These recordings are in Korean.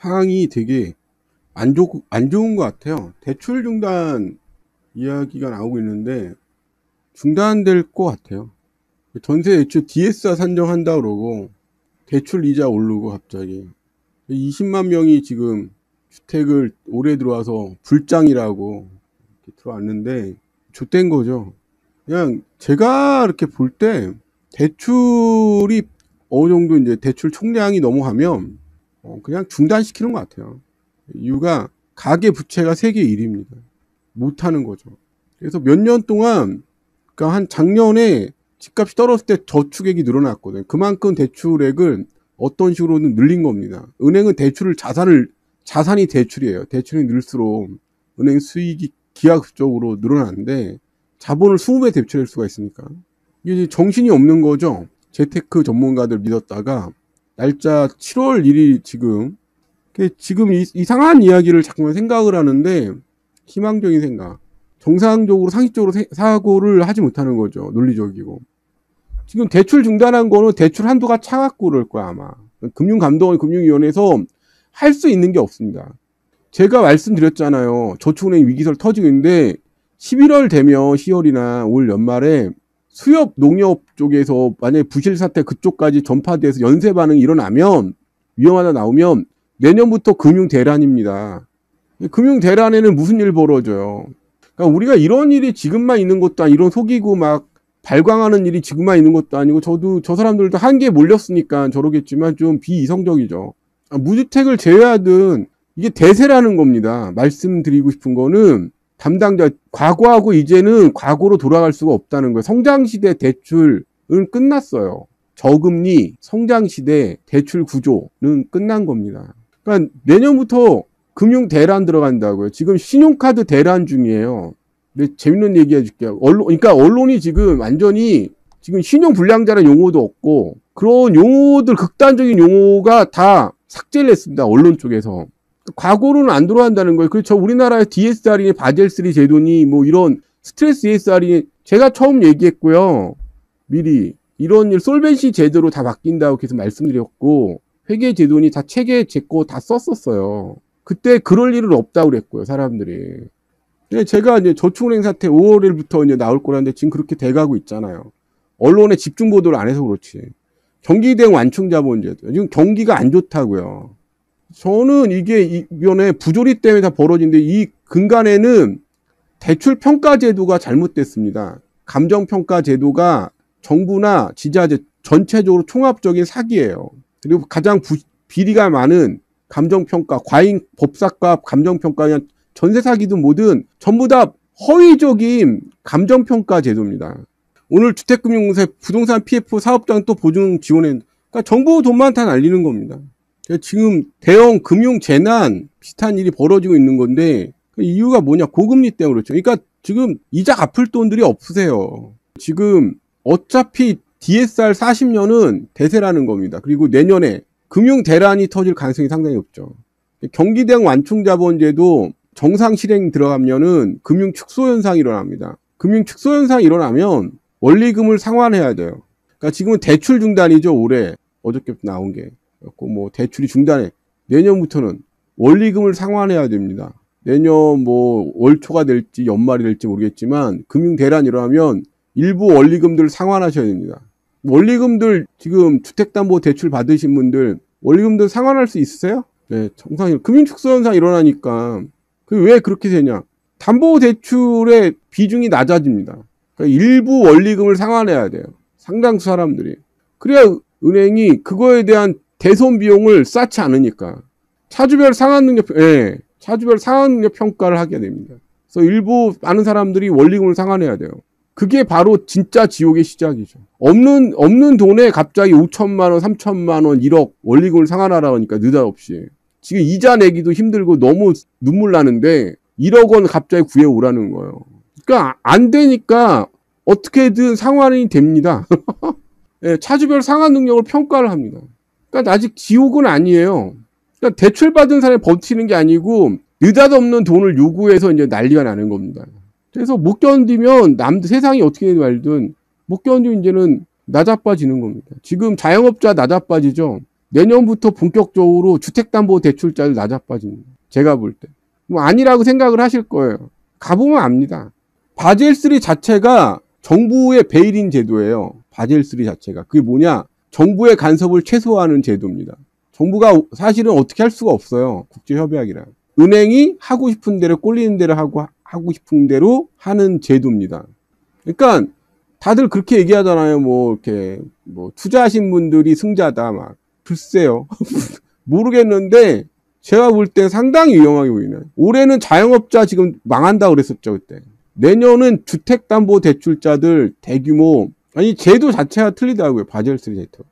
상황이 되게 안 좋은 것 같아요. 대출 중단 이야기가 나오고 있는데 중단될 것 같아요. 전세 대출 DSR 산정한다 그러고 대출 이자 오르고 갑자기 20만 명이 지금 주택을 올해 들어와서 불장이라고 이렇게 들어왔는데 좆된 거죠. 그냥 제가 이렇게 볼 때 대출이 어느 정도 이제 대출 총량이 넘어가면 그냥 중단시키는 것 같아요. 이유가 가계 부채가 세계 1위입니다. 못하는 거죠. 그래서 몇 년 동안, 그러니까 한 작년에 집값이 떨어졌을 때 저축액이 늘어났거든요. 그만큼 대출액을 어떤 식으로는 늘린 겁니다. 은행은 대출을 자산이 대출이에요. 대출이 늘수록 은행 수익이 기하급적으로 늘어나는데 자본을 20배 대출할 수가 있으니까 이게 정신이 없는 거죠. 재테크 전문가들 믿었다가 날짜 7월 1일 지금 이상한 이야기를 자꾸만 생각을 하는데 희망적인 생각, 정상적으로 상식적으로 사고를 하지 못하는 거죠. 논리적이고. 지금 대출 중단한 거는 대출 한도가 차갖고 그럴 거야 아마. 금융감독원 금융위원회에서 할 수 있는 게 없습니다. 제가 말씀드렸잖아요. 저축은행 위기설 터지고 있는데 11월 되면 10월이나 올 연말에 수협 농협 쪽에서 만약에 부실 사태 그쪽까지 전파돼서 연쇄 반응이 일어나면 위험하다 나오면 내년부터 금융 대란입니다. 금융 대란에는 무슨 일 벌어져요? 그러니까 우리가 이런 일이 지금만 있는 것도 아니고 이런 속이고 막 발광하는 일이 지금만 있는 것도 아니고 저 사람들도 한계에 몰렸으니까 저러겠지만 좀 비이성적이죠. 무주택을 제외하든 이게 대세라는 겁니다. 말씀드리고 싶은 거는 담당자 과거하고 이제는 과거로 돌아갈 수가 없다는 거예요. 성장시대 대출은 끝났어요. 저금리 성장시대 대출 구조는 끝난 겁니다. 그러니까 내년부터 금융 대란 들어간다고요. 지금 신용카드 대란 중이에요. 근데 재밌는 얘기 해줄게요. 그러니까 언론이 지금 완전히 지금 신용 불량자라는 용어도 없고 그런 용어들 극단적인 용어가 다 삭제를 했습니다. 언론 쪽에서. 과거로는 안 들어간다는 거예요. 그래서 우리나라의 DSR이니 바젤3 제도니 뭐 이런 스트레스 ESR이 제가 처음 얘기했고요. 미리 이런 일 솔벤시 제도로 다 바뀐다고 계속 말씀드렸고 회계 제도니 다 체계 제 거 다 썼었어요. 그때 그럴 일은 없다고 그랬고요. 사람들이. 제가 이제 저축은행 사태 5월 1일부터 이제 나올 거라는데 지금 그렇게 돼가고 있잖아요. 언론에 집중 보도를 안 해서 그렇지. 경기대응 완충자본제도 지금 경기가 안 좋다고요. 저는 이게 이번에 부조리 때문에 다 벌어진데 이 근간에는 대출 평가 제도가 잘못됐습니다. 감정 평가 제도가 정부나 지자체 전체적으로 총합적인 사기예요. 그리고 가장 비리가 많은 감정평가, 과잉 법사과 감정평가, 그냥 전세 사기든 뭐든 전부 다 허위적인 감정평가 제도입니다. 오늘 주택금융공사 부동산 PF 사업장 또 보증 지원해, 그러니까 정부 돈만 다 날리는 겁니다. 지금 대형 금융 재난 비슷한 일이 벌어지고 있는 건데 그 이유가 뭐냐? 고금리 때문에 그렇죠. 그러니까 지금 이자 갚을 돈들이 없으세요. 지금 어차피 DSR 40년은 대세라는 겁니다. 그리고 내년에 금융 대란이 터질 가능성이 상당히 높죠. 경기대응 완충자본제도 정상 실행 들어가면은 금융 축소 현상이 일어납니다. 금융 축소 현상이 일어나면 원리금을 상환해야 돼요. 그러니까 지금은 대출 중단이죠. 올해 어저께 나온 게. 뭐 대출이 중단해. 내년부터는 원리금을 상환해야 됩니다. 내년 뭐 월초가 될지 연말이 될지 모르겠지만 금융 대란이 일어나면 일부 원리금들을 상환하셔야 됩니다. 원리금들 지금 주택담보대출 받으신 분들 원리금들 상환할 수 있으세요? 네, 정상이 금융 축소 현상 일어나니까 왜 그렇게 되냐? 담보대출의 비중이 낮아집니다. 그러니까 일부 원리금을 상환해야 돼요. 상당수 사람들이. 그래야 은행이 그거에 대한 대손 비용을 쌓지 않으니까 차주별 상환 능력, 차주별 상환 능력 평가를 하게 됩니다. 그래서 일부 많은 사람들이 원리금을 상환해야 돼요. 그게 바로 진짜 지옥의 시작이죠. 없는 돈에 갑자기 5천만 원, 3천만 원, 1억 원리금을 상환하라 하니까 느닷없이. 지금 이자 내기도 힘들고 너무 눈물 나는데 1억 원 갑자기 구해오라는 거예요. 그러니까 안 되니까 어떻게든 상환이 됩니다. 네, 차주별 상환 능력을 평가를 합니다. 그러니까 아직 지옥은 아니에요. 그러니까 대출받은 사람이 버티는 게 아니고 느닷없는 돈을 요구해서 이제 난리가 나는 겁니다. 그래서 못 견디면 세상이 어떻게 말든 못 견디면 이제는 나자빠지는 겁니다. 지금 자영업자 나자빠지죠. 내년부터 본격적으로 주택담보대출자들 낮아빠집니다. 제가 볼 때. 뭐 아니라고 생각을 하실 거예요. 가보면 압니다. 바젤3 자체가 정부의 베일인 제도예요. 바젤3 자체가. 그게 뭐냐? 정부의 간섭을 최소화하는 제도입니다. 정부가 사실은 어떻게 할 수가 없어요. 국제협약이라. 은행이 하고 싶은 대로 꼴리는 대로 하고 싶은 대로 하는 제도입니다. 그러니까 다들 그렇게 얘기하잖아요. 뭐 이렇게 뭐 투자하신 분들이 승자다 막. 글쎄요. 모르겠는데 제가 볼 때 상당히 위험하게 보이네요. 올해는 자영업자 지금 망한다 그랬었죠 그때. 내년은 주택담보대출자들 대규모 아니 제도 자체가 틀리더라고요. 바젤3 제도.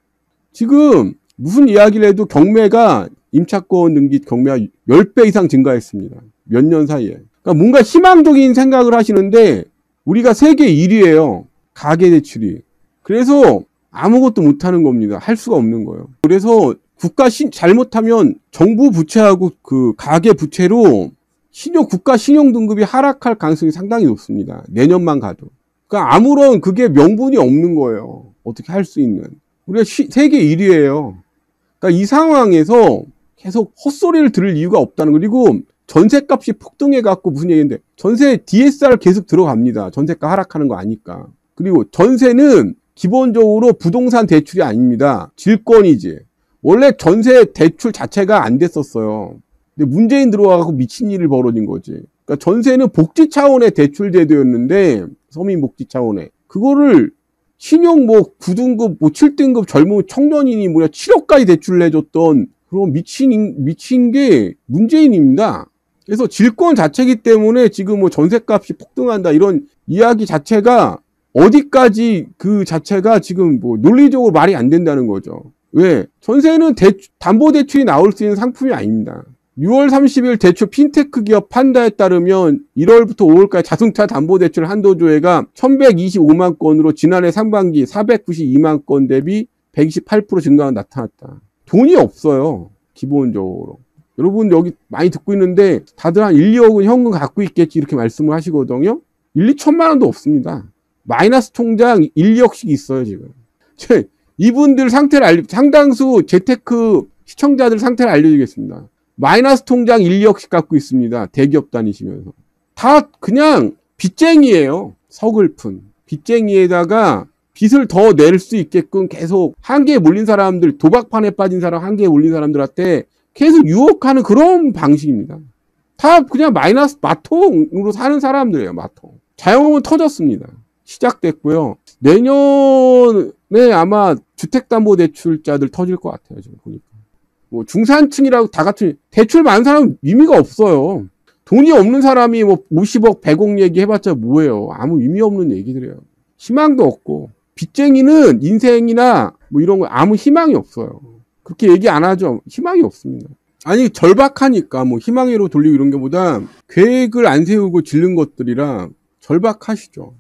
지금 무슨 이야기를 해도 경매가 임차권 등기 경매가 10배 이상 증가했습니다. 몇 년 사이에. 그러니까 뭔가 희망적인 생각을 하시는데 우리가 세계 1위예요. 가계대출이. 그래서 아무것도 못하는 겁니다. 할 수가 없는 거예요. 그래서 잘못하면 정부 부채하고 그 가계 부채로 국가 신용 등급이 하락할 가능성이 상당히 높습니다. 내년만 가도. 그러니까 아무런 그게 명분이 없는 거예요. 어떻게 할 수 있는. 우리가 세계 1위예요. 그러니까 이 상황에서 계속 헛소리를 들을 이유가 없다는 거. 그리고 전세값이 폭등해갖고 무슨 얘기인데 전세 DSR 계속 들어갑니다. 전세가 하락하는 거 아니까. 그리고 전세는 기본적으로 부동산 대출이 아닙니다. 질권이지. 원래 전세 대출 자체가 안 됐었어요. 근데 문재인 들어와서 미친 일이 벌어진 거지. 그러니까 전세는 복지 차원의 대출 제도였는데 서민 복지 차원의 그거를 신용 뭐 9등급 뭐 7등급 젊은 청년인이 무려 7억까지 대출을 해줬던 그런 미친 게 문재인입니다. 그래서 질권 자체이기 때문에 지금 뭐 전세값이 폭등한다 이런 이야기 자체가 어디까지 그 자체가 지금 뭐 논리적으로 말이 안 된다는 거죠. 왜? 전세는 담보대출이 나올 수 있는 상품이 아닙니다. 6월 30일 대출 핀테크 기업 판다에 따르면 1월부터 5월까지 자동차 담보대출 한도조회가 1125만 건으로 지난해 상반기 492만 건 대비 128% 증가가 나타났다. 돈이 없어요. 기본적으로. 여러분 여기 많이 듣고 있는데 다들 한 1, 2억은 현금 갖고 있겠지 이렇게 말씀을 하시거든요. 1, 2천만 원도 없습니다. 마이너스 통장 1, 2억씩 있어요 지금. 이분들 상태를 상당수 재테크 시청자들 상태를 알려주겠습니다. 마이너스 통장 1, 2억씩 갖고 있습니다. 대기업 다니시면서. 다 그냥 빚쟁이에요. 서글픈. 빚쟁이에다가 빚을 더 낼 수 있게끔 계속 한계에 몰린 사람들, 도박판에 빠진 사람, 한계에 몰린 사람들한테 계속 유혹하는 그런 방식입니다. 다 그냥 마이너스 마통으로 사는 사람들이에요. 마통. 자영업은 터졌습니다. 시작됐고요. 내년에 아마 주택담보대출자들 터질 것 같아요. 지금 보니까. 뭐 중산층이라고 다 같은 대출 많은 사람은 의미가 없어요. 돈이 없는 사람이 뭐 50억, 100억 얘기 해봤자 뭐예요. 아무 의미 없는 얘기들이에요. 희망도 없고 빚쟁이는 인생이나 뭐 이런 거 아무 희망이 없어요. 그렇게 얘기 안 하죠. 희망이 없습니다. 아니 절박하니까 뭐 희망으로 돌리고 이런 게보다 계획을 안 세우고 질른 것들이라 절박하시죠.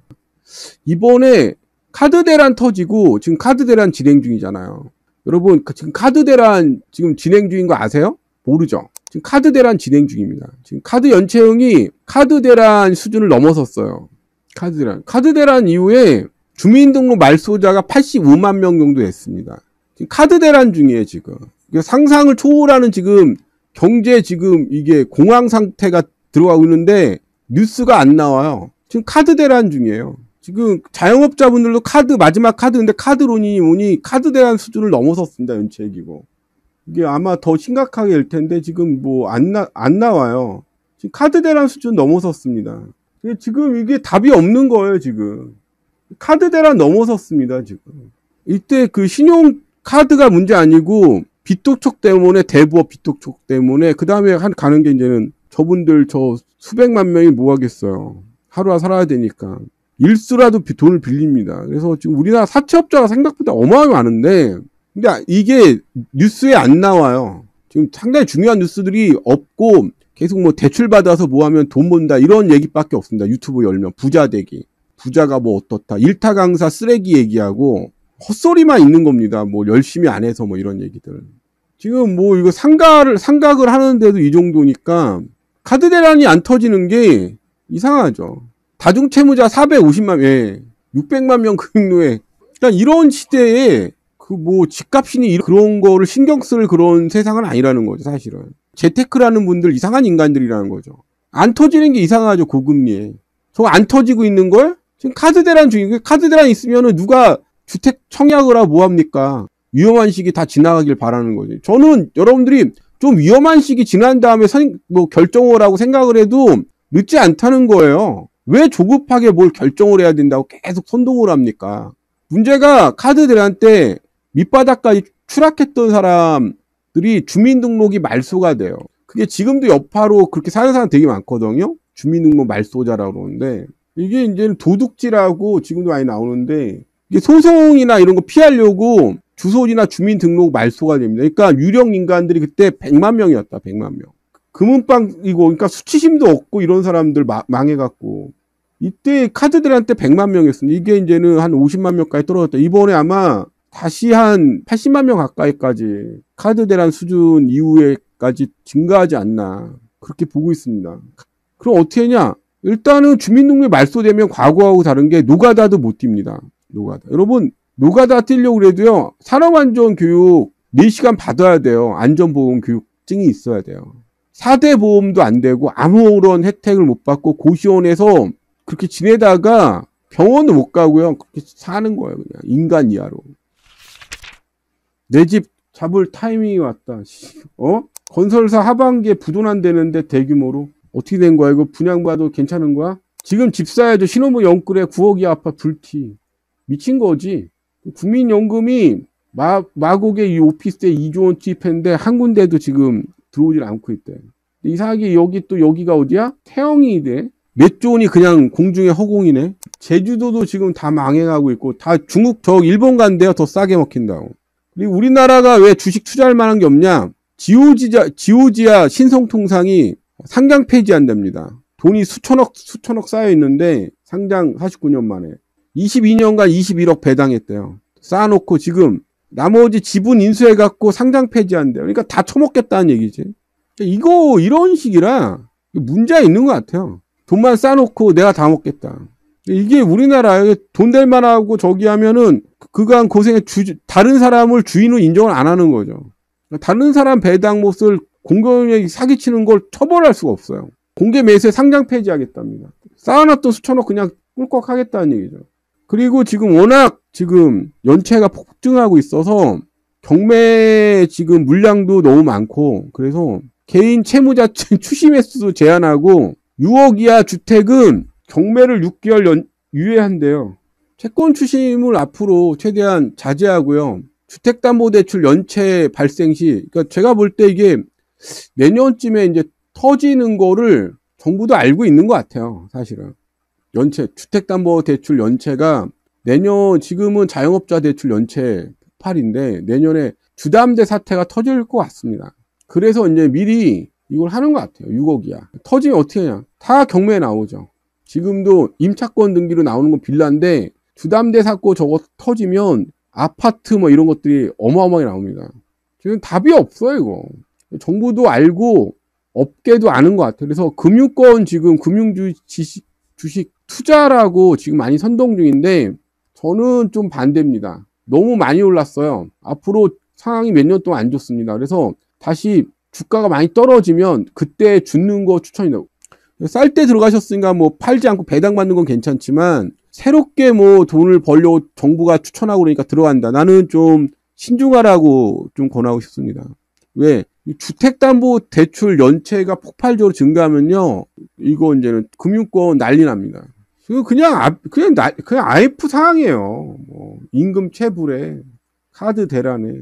이번에 카드 대란 터지고 지금 카드 대란 진행 중이잖아요. 여러분 지금 카드 대란 지금 진행 중인 거 아세요? 모르죠? 지금 카드 대란 진행 중입니다. 지금 카드 연체형이 카드 대란 수준을 넘어섰어요. 카드 대란 이후에 주민등록 말소자가 85만 명 정도 됐습니다. 지금 카드 대란 중이에요 지금. 상상을 초월하는 지금 경제 지금 이게 공황 상태가 들어가고 있는데 뉴스가 안 나와요. 지금 카드 대란 중이에요. 지금 자영업자분들도 마지막 카드인데 카드론이 오니 카드 대란 수준을 넘어섰습니다. 연체기고. 이게 아마 더 심각하게 될 텐데 지금 뭐 안 나와요. 지금 카드 대란 수준 넘어섰습니다. 지금 이게 답이 없는 거예요, 지금. 카드 대란 넘어섰습니다, 지금. 이때 그 신용 카드가 문제 아니고 빚도촉 때문에 대부업 빚도촉 때문에 그 다음에 가는 게 이제는 저분들 저 수백만 명이 뭐 하겠어요. 하루하 살아야 되니까. 일수라도 돈을 빌립니다. 그래서 지금 우리나라 사채업자가 생각보다 어마어마하게 많은데, 근데 이게 뉴스에 안 나와요. 지금 상당히 중요한 뉴스들이 없고, 계속 뭐 대출받아서 뭐 하면 돈 번다, 이런 얘기밖에 없습니다. 유튜브 열면. 부자 되기. 부자가 뭐 어떻다. 일타 강사 쓰레기 얘기하고, 헛소리만 있는 겁니다. 뭐 열심히 안 해서 뭐 이런 얘기들. 지금 뭐 이거 상각을 하는데도 이 정도니까, 카드 대란이 안 터지는 게 이상하죠. 다중채무자 450만, 600만 명 금융노예. 그러니까 이런 시대에 그 뭐 집값이니 그런 거를 신경 쓸 그런 세상은 아니라는 거죠, 사실은. 재테크라는 분들 이상한 인간들이라는 거죠. 안 터지는 게 이상하죠, 고금리에. 저 안 터지고 있는 걸 지금 카드 대란 중이고, 카드 대란 있으면은 누가 주택 청약을 하고 뭐 합니까? 위험한 시기 다 지나가길 바라는 거지. 저는 여러분들이 좀 위험한 시기 지난 다음에 결정을 하고 생각을 해도 늦지 않다는 거예요. 왜 조급하게 뭘 결정을 해야 된다고 계속 선동을 합니까? 문제가 카드 대란 때 밑바닥까지 추락했던 사람들이 주민등록이 말소가 돼요. 그게 지금도 여파로 그렇게 사는 사람 되게 많거든요. 주민등록 말소자라고 그러는데, 이게 이제는 도둑질하고 지금도 많이 나오는데, 이게 소송이나 이런 거 피하려고 주소지나 주민등록 말소가 됩니다. 그러니까 유령 인간들이 그때 100만 명이었다. 100만 명. 금은방이고, 그러니까 수치심도 없고 이런 사람들 망해갖고, 이때 카드들한테 100만 명이었습니다. 이게 이제는 한 50만 명까지 떨어졌다. 이번에 아마 다시 한 80만 명 가까이까지 카드 대란 수준 이후에까지 증가하지 않나, 그렇게 보고 있습니다. 그럼 어떻게 했냐? 일단은 주민등록이 말소되면 과거하고 다른 게 노가다도 못 뜁니다. 노가다. 여러분, 노가다 뛰려고 그래도요, 산업안전교육 4시간 받아야 돼요. 안전보험교육증이 있어야 돼요. 4대 보험도 안 되고 아무런 혜택을 못 받고 고시원에서 그렇게 지내다가 병원도 못 가고요. 그렇게 사는 거예요. 그냥 인간 이하로. 내 집 잡을 타이밍이 왔다. 건설사 하반기에 부도난되는데 대규모로. 어떻게 된 거야? 이거 분양받아도 괜찮은 거야? 지금 집 사야죠. 신혼부 영끌에 9억이 아파 불티. 미친 거지. 국민연금이 마곡의 이 오피스에 2조 원 투입했는데 한 군데도 지금 들어오질 않고 있대. 이상하게 여기가 어디야? 태영이 돼. 몇 조 원이 그냥 공중에 허공이네. 제주도도 지금 다 망해가고 있고, 다 중국, 일본 간대요. 더 싸게 먹힌다고. 그리고 우리나라가 왜 주식 투자할 만한 게 없냐? 지오지아 신성통상이 상장 폐지한답니다. 돈이 수천억 쌓여 있는데 상장 49년 만에 22년간 21억 배당했대요. 쌓아놓고 지금 나머지 지분 인수해갖고 상장 폐지한대요. 그러니까 다 처먹겠다는 얘기지. 이런 식이라 문제가 있는 것 같아요. 돈만 쌓아놓고 내가 다 먹겠다. 이게 우리나라에 돈 될 만하고 저기 하면은 그간 고생에 다른 사람을 주인으로 인정을 안 하는 거죠. 다른 사람 배당 몫을 공공연히 사기치는 걸 처벌할 수가 없어요. 공개 매수에 상장 폐지하겠답니다. 쌓아놨던 수천억 그냥 꿀꺽 하겠다는 얘기죠. 그리고 지금 워낙 지금 연체가 폭증하고 있어서 경매 지금 물량도 너무 많고, 그래서 개인 채무자 추심 횟수 제한하고 6억 이하 주택은 경매를 6개월 유예한대요. 채권 추심을 앞으로 최대한 자제하고요. 주택담보대출 연체 발생 시, 그러니까 제가 볼 때 이게 내년쯤에 이제 터지는 거를 정부도 알고 있는 것 같아요. 사실은. 주택담보대출 연체가 지금은 자영업자 대출 연체 폭발인데 내년에 주담대 사태가 터질 것 같습니다. 그래서 이제 미리 이걸 하는 것 같아요. 6억이야. 터지면 어떻게 하냐. 다 경매에 나오죠. 지금도 임차권 등기로 나오는 건 빌라인데 주담대 샀고 저거 터지면 아파트 뭐 이런 것들이 어마어마하게 나옵니다. 지금 답이 없어요, 이거. 정부도 알고 업계도 아는 것 같아요. 그래서 금융권 지금 주식 투자라고 지금 많이 선동 중인데 저는 좀 반대입니다. 너무 많이 올랐어요. 앞으로 상황이 몇 년 동안 안 좋습니다. 그래서 다시 주가가 많이 떨어지면 그때 죽는 거 추천이다. 쌀 때 들어가셨으니까 뭐 팔지 않고 배당 받는 건 괜찮지만 새롭게 뭐 돈을 벌려고 정부가 추천하고 그러니까 들어간다. 나는 좀 신중하라고 좀 권하고 싶습니다. 왜? 주택담보대출 연체가 폭발적으로 증가하면요, 이거 이제는 금융권 난리 납니다. 그냥 IF 상황이에요. 뭐 임금 체불에 카드 대란에.